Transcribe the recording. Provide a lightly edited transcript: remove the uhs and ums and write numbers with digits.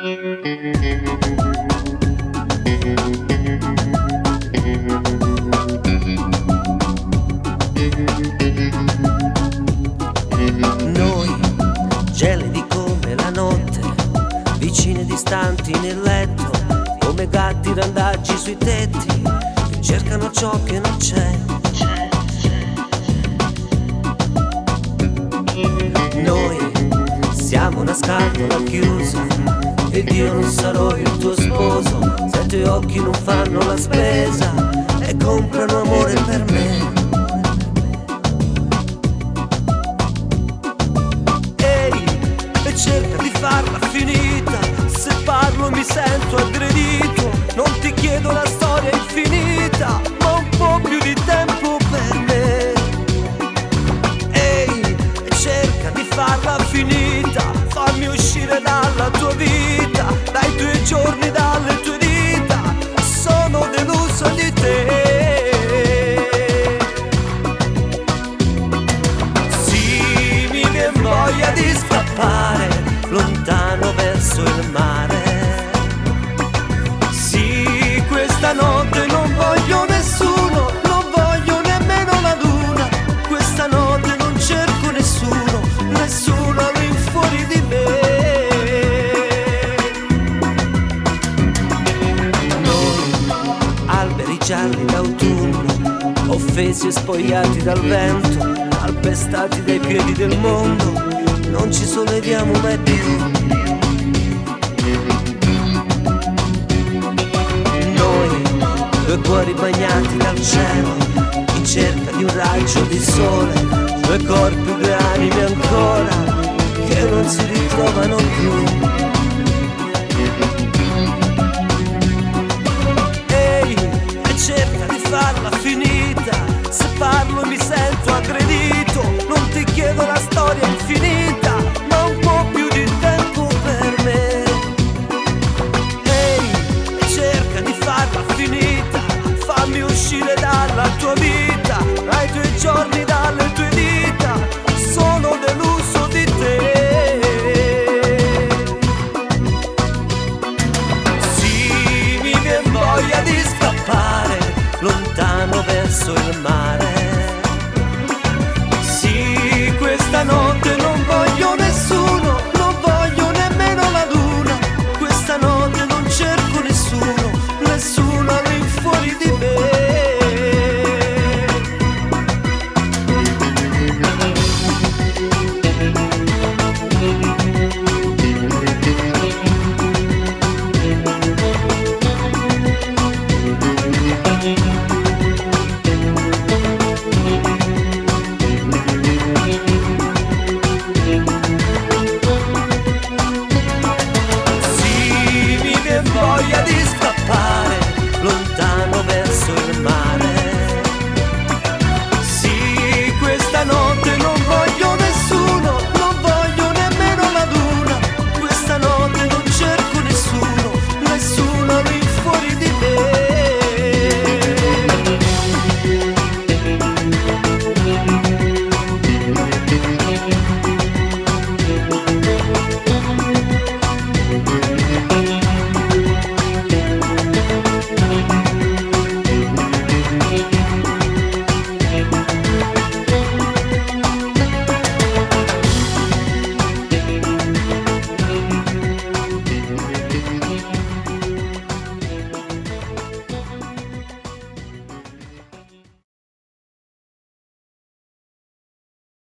Noi, gelidi come la notte, vicini e distanti nel letto, come gatti randaggi sui tetti, che cercano ciò che non c'è. Noi siamo una scatola chiusa ed io non sarò il tuo sposo se i tuoi occhi non fanno la spesa e comprano amore per me. E cerca di farla finita, se parlo mi sento aggredito, non ti chiedo la storia infinita, ma un po' più di tempo per me. Ehi, e cerca di farla finita, fammi uscire dalla tua vita, dai tuoi giorni, dalle tue dita, sono deluso di te. Sì, mi viene voglia di scappare lontano verso il mare. Sì, questa notte non voglio nessuno, non voglio nemmeno la luna. Questa notte non cerco nessuno, nessuno all'infuori di me. Noi, alberi gialli d'autunno, offesi e spogliati dal vento, calpestati dai piedi del mondo, non ci solleviamo mai più. Noi, due cuori bagnati dal cielo, in cerca di un raggio di sole, due corpi, due anime ancora, che non si ritrovano più.